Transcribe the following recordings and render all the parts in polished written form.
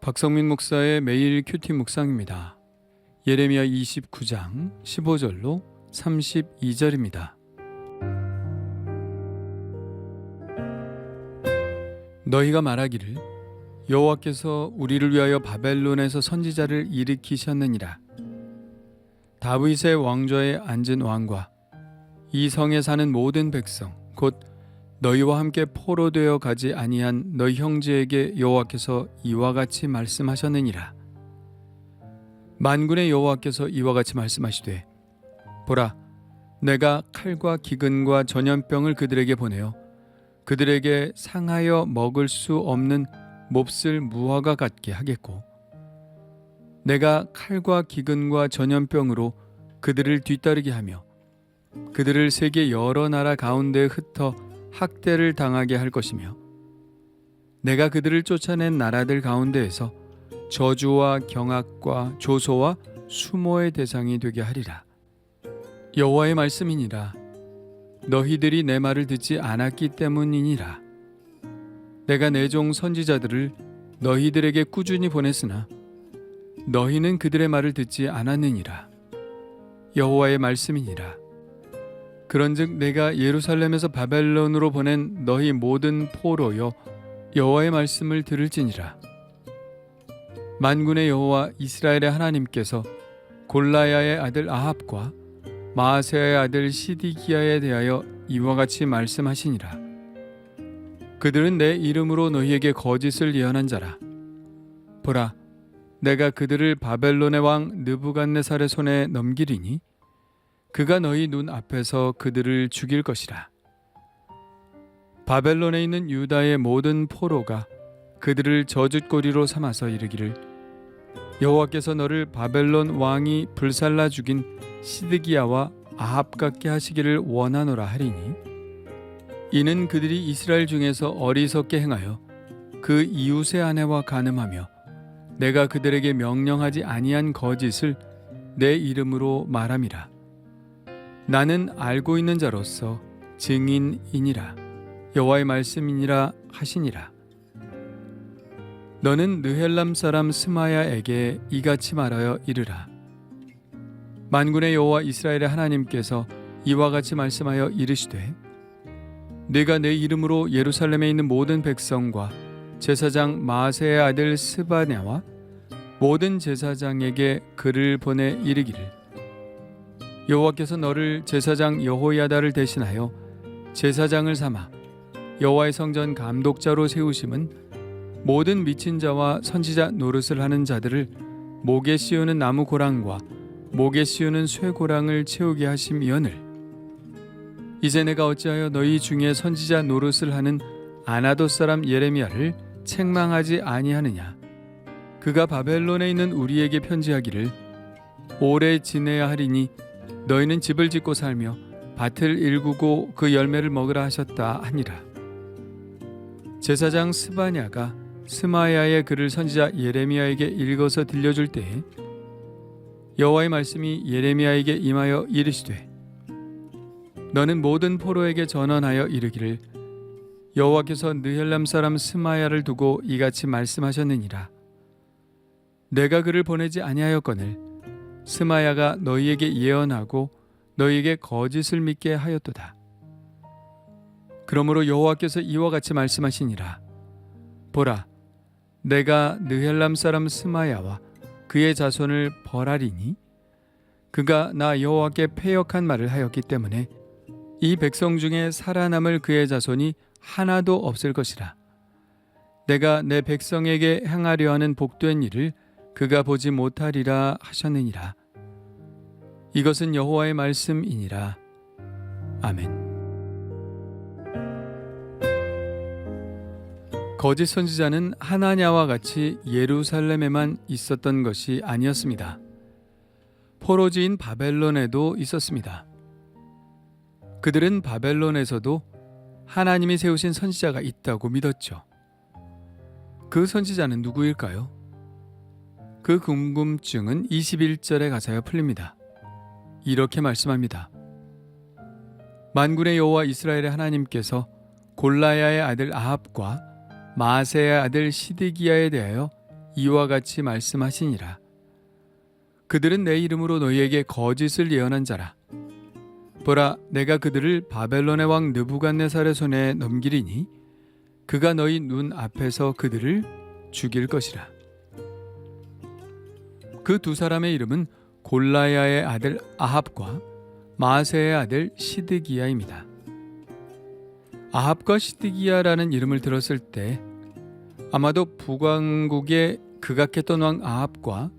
박성민 목사의 매일 큐티 묵상입니다. 예레미야 29장 15절로 32절입니다. 너희가 말하기를 여호와께서 우리를 위하여 바벨론에서 선지자를 일으키셨느니라. 다윗의 왕좌에 앉은 왕과 이 성에 사는 모든 백성 곧 너희와 함께 포로되어 가지 아니한 너희 형제에게 여호와께서 이와 같이 말씀하셨느니라. 만군의 여호와께서 이와 같이 말씀하시되 보라, 내가 칼과 기근과 전염병을 그들에게 보내어 그들에게 상하여 먹을 수 없는 몹쓸 무화과 같게 하겠고, 내가 칼과 기근과 전염병으로 그들을 뒤따르게 하며 그들을 세계 여러 나라 가운데에 흩어 학대를 당하게 할 것이며, 내가 그들을 쫓아낸 나라들 가운데에서 저주와 경악과 조소와 수모의 대상이 되게 하리라. 여호와의 말씀이니라. 너희들이 내 말을 듣지 않았기 때문이니라. 내가 내 종 선지자들을 너희들에게 꾸준히 보냈으나 너희는 그들의 말을 듣지 않았느니라. 여호와의 말씀이니라. 그런즉 내가 예루살렘에서 바벨론으로 보낸 너희 모든 포로여, 여호와의 말씀을 들을지니라. 만군의 여호와 이스라엘의 하나님께서 골라야의 아들 아합과 마아세야의 아들 시디기야에 대하여 이와 같이 말씀하시니라. 그들은 내 이름으로 너희에게 거짓을 예언한 자라. 보라, 내가 그들을 바벨론의 왕 느부갓네살의 손에 넘기리니 그가 너희 눈 앞에서 그들을 죽일 것이라. 바벨론에 있는 유다의 모든 포로가 그들을 저주거리로 삼아서 이르기를 여호와께서 너를 바벨론 왕이 불살라 죽인 시드기야와 아합 같게 하시기를 원하노라 하리니, 이는 그들이 이스라엘 중에서 어리석게 행하여 그 이웃의 아내와 간음하며 내가 그들에게 명령하지 아니한 거짓을 내 이름으로 말함이라. 나는 알고 있는 자로서 증인이니라. 여호와의 말씀이니라 하시니라. 너는 느헬람 사람 스마야에게 이같이 말하여 이르라. 만군의 여호와 이스라엘의 하나님께서 이와 같이 말씀하여 이르시되 네가 내 이름으로 예루살렘에 있는 모든 백성과 제사장 마아세의 아들 스바냐와 모든 제사장에게 글을 보내 이르기를 여호와께서 너를 제사장 여호야다를 대신하여 제사장을 삼아 여호와의 성전 감독자로 세우심은 모든 미친 자와 선지자 노릇을 하는 자들을 목에 씌우는 나무 고랑과 목에 씌우는 쇠 고랑을 채우게 하심이오늘, 이제 내가 어찌하여 너희 중에 선지자 노릇을 하는 아나돗 사람 예레미야를 책망하지 아니하느냐. 그가 바벨론에 있는 우리에게 편지하기를 오래 지내야 하리니 너희는 집을 짓고 살며 밭을 일구고 그 열매를 먹으라 하셨다 하니라. 제사장 스바냐가 스마야의 글을 선지자 예레미야에게 읽어서 들려줄 때에 여호와의 말씀이 예레미야에게 임하여 이르시되 너는 모든 포로에게 전언하여 이르기를 여호와께서 느헬람 사람 스마야를 두고 이같이 말씀하셨느니라. 내가 그를 보내지 아니하였거늘 스마야가 너희에게 예언하고 너희에게 거짓을 믿게 하였도다. 그러므로 여호와께서 이와 같이 말씀하시니라. 보라, 내가 느헬람 사람 스마야와 그의 자손을 벌하리니 그가 나 여호와께 패역한 말을 하였기 때문에 이 백성 중에 살아남을 그의 자손이 하나도 없을 것이라. 내가 내 백성에게 행하려 하는 복된 일을 그가 보지 못하리라 하셨느니라. 이것은 여호와의 말씀이니라. 아멘. 거짓 선지자는 하나냐와 같이 예루살렘에만 있었던 것이 아니었습니다. 포로지인 바벨론에도 있었습니다. 그들은 바벨론에서도 하나님이 세우신 선지자가 있다고 믿었죠. 그 선지자는 누구일까요? 그 궁금증은 21절에 가서야 풀립니다. 이렇게 말씀합니다. 만군의 여호와 이스라엘의 하나님께서 골라야의 아들 아합과 마아세야의 아들 시드기야에 대하여 이와 같이 말씀하시니라. 그들은 내 이름으로 너희에게 거짓을 예언한 자라. 보라, 내가 그들을 바벨론의 왕 느부갓네살의 손에 넘기리니 그가 너희 눈 앞에서 그들을 죽일 것이라. 그 두 사람의 이름은 골라야의 아들 아합과 마아세의 아들 시드기야입니다. 아합과 시드기야라는 이름을 들었을 때 아마도 북왕국에 극악했던 왕 아합과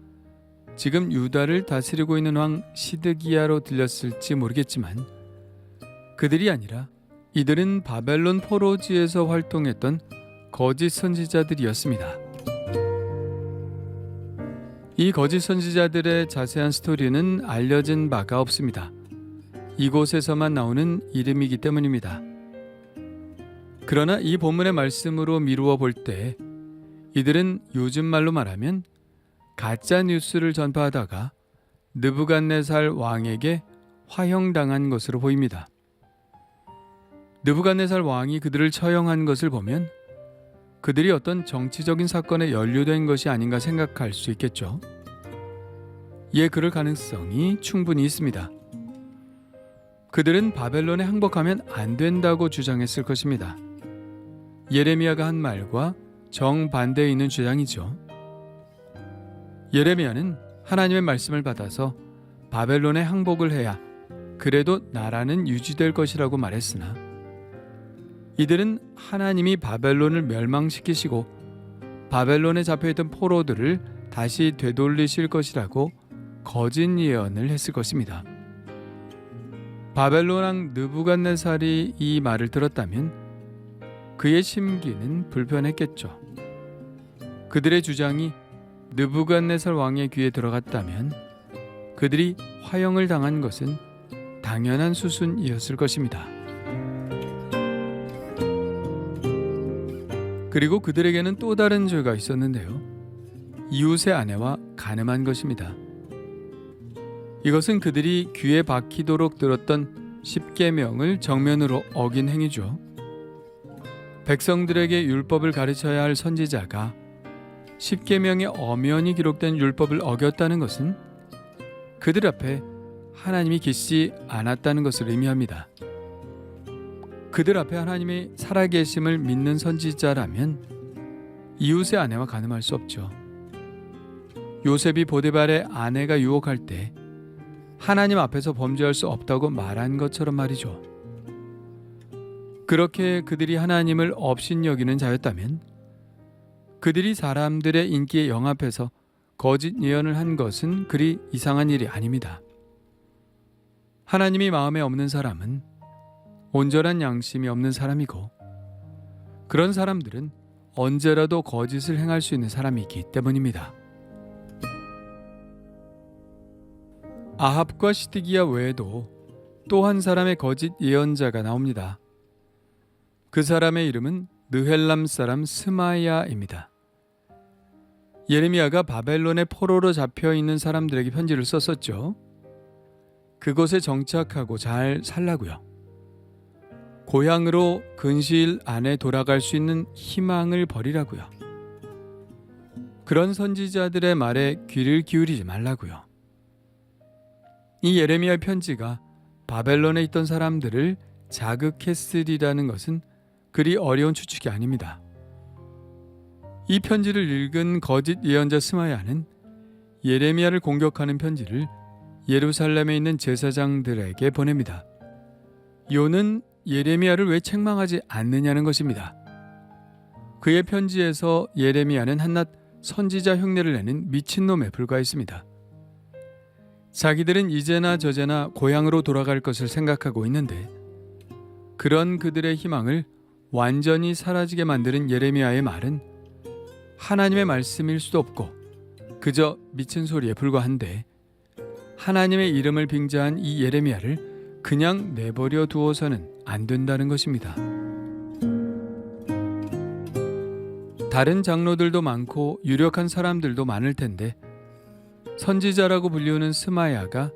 지금 유다를 다스리고 있는 왕 시드기야로 들렸을지 모르겠지만 그들이 아니라 이들은 바벨론 포로지에서 활동했던 거짓 선지자들이었습니다. 이 거짓 선지자들의 자세한 스토리는 알려진 바가 없습니다. 이곳에서만 나오는 이름이기 때문입니다. 그러나 이 본문의 말씀으로 미루어 볼 때 이들은 요즘 말로 말하면 가짜 뉴스를 전파하다가 느부갓네살 왕에게 화형당한 것으로 보입니다. 느부갓네살 왕이 그들을 처형한 것을 보면 그들이 어떤 정치적인 사건에 연루된 것이 아닌가 생각할 수 있겠죠. 예, 그럴 가능성이 충분히 있습니다. 그들은 바벨론에 항복하면 안 된다고 주장했을 것입니다. 예레미야가 한 말과 정반대에 있는 주장이죠. 예레미야는 하나님의 말씀을 받아서 바벨론에 항복을 해야 그래도 나라는 유지될 것이라고 말했으나 이들은 하나님이 바벨론을 멸망시키시고 바벨론에 잡혀있던 포로들을 다시 되돌리실 것이라고 거짓 예언을 했을 것입니다. 바벨론 왕 느부갓네살이 이 말을 들었다면 그의 심기는 불편했겠죠. 그들의 주장이 느부갓네살 왕의 귀에 들어갔다면 그들이 화형을 당한 것은 당연한 수순이었을 것입니다. 그리고 그들에게는 또 다른 죄가 있었는데요. 이웃의 아내와 간음한 것입니다. 이것은 그들이 귀에 박히도록 들었던 십계명을 정면으로 어긴 행위죠. 백성들에게 율법을 가르쳐야 할 선지자가 십계명에 엄연히 기록된 율법을 어겼다는 것은 그들 앞에 하나님이 계시지 않았다는 것을 의미합니다. 그들 앞에 하나님의 살아계심을 믿는 선지자라면 이웃의 아내와 간음할 수 없죠. 요셉이 보디발의 아내가 유혹할 때 하나님 앞에서 범죄할 수 없다고 말한 것처럼 말이죠. 그렇게 그들이 하나님을 업신여기는 자였다면 그들이 사람들의 인기에 영합해서 거짓 예언을 한 것은 그리 이상한 일이 아닙니다. 하나님이 마음에 없는 사람은 온전한 양심이 없는 사람이고 그런 사람들은 언제라도 거짓을 행할 수 있는 사람이기 때문입니다. 아합과 시드기야 외에도 또 한 사람의 거짓 예언자가 나옵니다. 그 사람의 이름은 느헬람 사람 스마야입니다. 예레미야가 바벨론의 포로로 잡혀 있는 사람들에게 편지를 썼었죠. 그곳에 정착하고 잘 살라고요. 고향으로 근시일 안에 돌아갈 수 있는 희망을 버리라고요. 그런 선지자들의 말에 귀를 기울이지 말라고요. 이 예레미야 편지가 바벨론에 있던 사람들을 자극했으리라는 것은 그리 어려운 추측이 아닙니다. 이 편지를 읽은 거짓 예언자 스마야는 예레미야를 공격하는 편지를 예루살렘에 있는 제사장들에게 보냅니다. 요는 예레미야를 왜 책망하지 않느냐는 것입니다. 그의 편지에서 예레미야는 한낱 선지자 흉내를 내는 미친놈에 불과했습니다. 자기들은 이제나 저제나 고향으로 돌아갈 것을 생각하고 있는데 그런 그들의 희망을 완전히 사라지게 만드는 예레미야의 말은 하나님의 말씀일 수도 없고 그저 미친 소리에 불과한데 하나님의 이름을 빙자한 이 예레미야를 그냥 내버려 두어서는 안 된다는 것입니다. 다른 장로들도 많고 유력한 사람들도 많을 텐데 선지자라고 불리우는 스마야가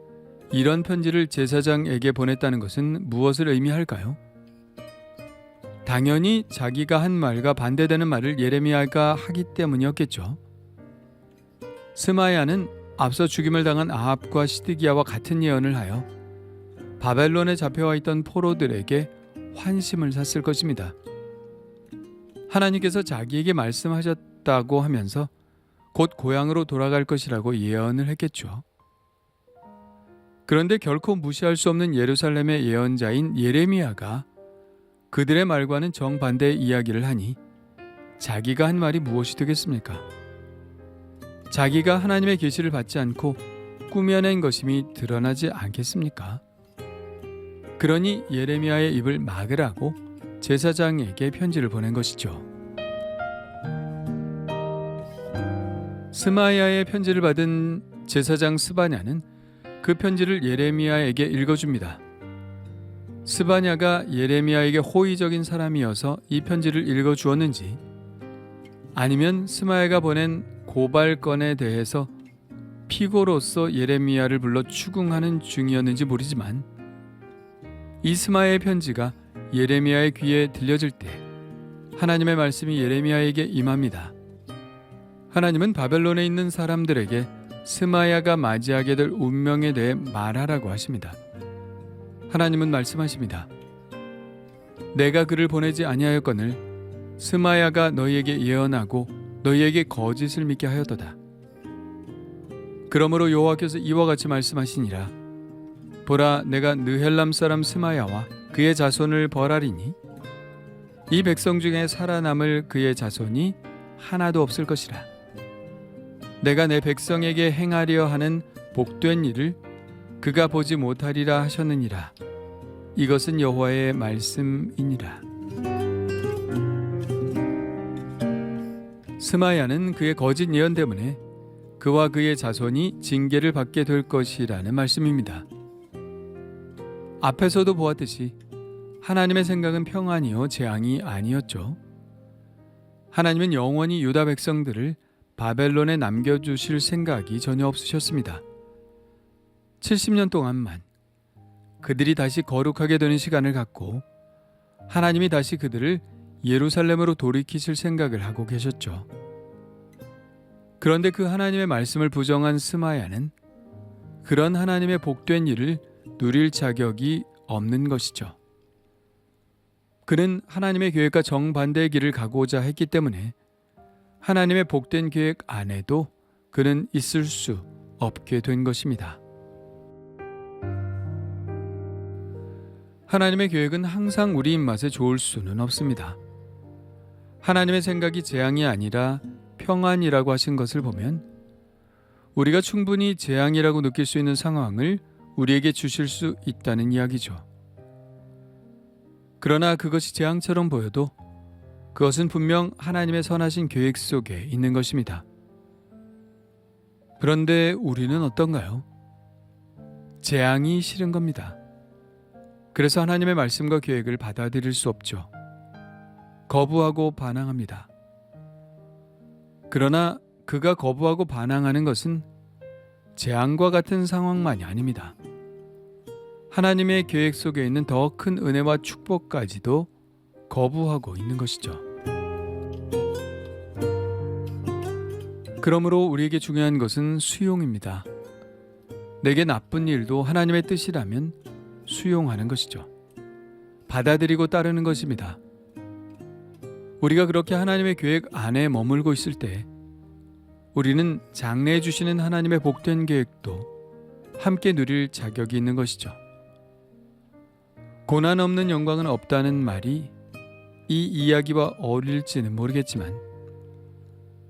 이런 편지를 제사장에게 보냈다는 것은 무엇을 의미할까요? 당연히 자기가 한 말과 반대되는 말을 예레미야가 하기 때문이었겠죠. 스마야는 앞서 죽임을 당한 아합과 시드기야와 같은 예언을 하여 바벨론에 잡혀와 있던 포로들에게 환심을 샀을 것입니다. 하나님께서 자기에게 말씀하셨다고 하면서 곧 고향으로 돌아갈 것이라고 예언을 했겠죠. 그런데 결코 무시할 수 없는 예루살렘의 예언자인 예레미야가 그들의 말과는 정반대의 이야기를 하니 자기가 한 말이 무엇이 되겠습니까? 자기가 하나님의 계시를 받지 않고 꾸며낸 것임이 드러나지 않겠습니까? 그러니 예레미야의 입을 막으라고 제사장에게 편지를 보낸 것이죠. 스마야의 편지를 받은 제사장 스바냐는 그 편지를 예레미야에게 읽어줍니다. 스바냐가 예레미야에게 호의적인 사람이어서 이 편지를 읽어주었는지, 아니면 스마야가 보낸 고발건에 대해서 피고로서 예레미야를 불러 추궁하는 중이었는지 모르지만, 이 스마야의 편지가 예레미야의 귀에 들려질 때 하나님의 말씀이 예레미야에게 임합니다. 하나님은 바벨론에 있는 사람들에게 스마야가 맞이하게 될 운명에 대해 말하라고 하십니다. 하나님은 말씀하십니다. 내가 그를 보내지 아니하였거늘 스마야가 너희에게 예언하고 너희에게 거짓을 믿게 하였도다. 그러므로 여호와께서 이와 같이 말씀하시니라. 보라, 내가 느헬람 사람 스마야와 그의 자손을 벌하리니 이 백성 중에 살아남을 그의 자손이 하나도 없을 것이라. 내가 내 백성에게 행하려 하는 복된 일을 그가 보지 못하리라 하셨느니라. 이것은 여호와의 말씀이니라. 스마야는 그의 거짓 예언 때문에 그와 그의 자손이 징계를 받게 될 것이라는 말씀입니다. 앞에서도 보았듯이 하나님의 생각은 평안이요 재앙이 아니었죠. 하나님은 영원히 유다 백성들을 바벨론에 남겨주실 생각이 전혀 없으셨습니다. 70년 동안만 그들이 다시 거룩하게 되는 시간을 갖고 하나님이 다시 그들을 예루살렘으로 돌이키실 생각을 하고 계셨죠. 그런데 그 하나님의 말씀을 부정한 스마야는 그런 하나님의 복된 일을 누릴 자격이 없는 것이죠. 그는 하나님의 계획과 정반대의 길을 가고자 했기 때문에 하나님의 복된 계획 안에도 그는 있을 수 없게 된 것입니다. 하나님의 계획은 항상 우리 입맛에 좋을 수는 없습니다. 하나님의 생각이 재앙이 아니라 평안이라고 하신 것을 보면 우리가 충분히 재앙이라고 느낄 수 있는 상황을 우리에게 주실 수 있다는 이야기죠. 그러나 그것이 재앙처럼 보여도 그것은 분명 하나님의 선하신 계획 속에 있는 것입니다. 그런데 우리는 어떤가요? 재앙이 싫은 겁니다. 그래서 하나님의 말씀과 계획을 받아들일 수 없죠. 거부하고 반항합니다. 그러나 그가 거부하고 반항하는 것은 재앙과 같은 상황만이 아닙니다. 하나님의 계획 속에 있는 더 큰 은혜와 축복까지도 거부하고 있는 것이죠. 그러므로 우리에게 중요한 것은 수용입니다. 내게 나쁜 일도 하나님의 뜻이라면 수용하는 것이죠. 받아들이고 따르는 것입니다. 우리가 그렇게 하나님의 계획 안에 머물고 있을 때 우리는 장래해 주시는 하나님의 복된 계획도 함께 누릴 자격이 있는 것이죠. 고난 없는 영광은 없다는 말이 이 이야기와 어울릴지는 모르겠지만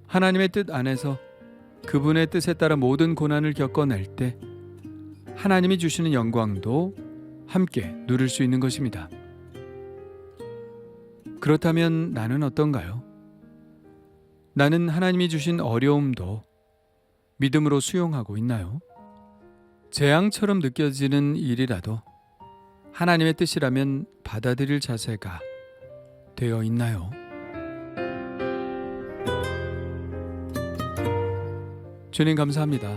하나님의 뜻 안에서 그분의 뜻에 따라 모든 고난을 겪어낼 때 하나님이 주시는 영광도 함께 누릴 수 있는 것입니다. 그렇다면 나는 어떤가요? 나는 하나님이 주신 어려움도 믿음으로 수용하고 있나요? 재앙처럼 느껴지는 일이라도 하나님의 뜻이라면 받아들일 자세가 되어 있나요? 주님 감사합니다.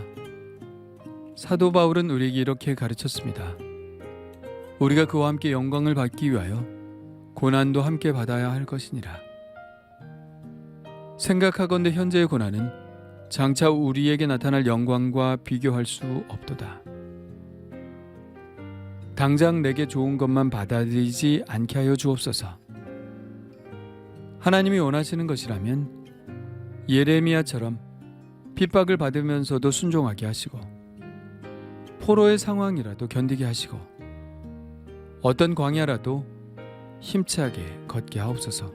사도 바울은 우리에게 이렇게 가르쳤습니다. 우리가 그와 함께 영광을 받기 위하여 고난도 함께 받아야 할 것이니라. 생각하건대 현재의 고난은 장차 우리에게 나타날 영광과 비교할 수 없도다. 당장 내게 좋은 것만 받아들이지 않게 하여 주옵소서. 하나님이 원하시는 것이라면 예레미야처럼 핍박을 받으면서도 순종하게 하시고 포로의 상황이라도 견디게 하시고 어떤 광야라도 힘차게 걷게 하옵소서.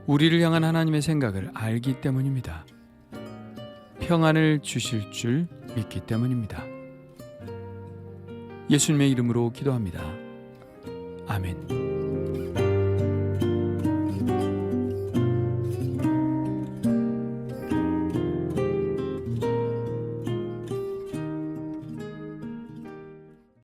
우리를 향한 하나님의 생각을 알기 때문입니다. 평안을 주실 줄 믿기 때문입니다. 예수님의 이름으로 기도합니다. 아멘.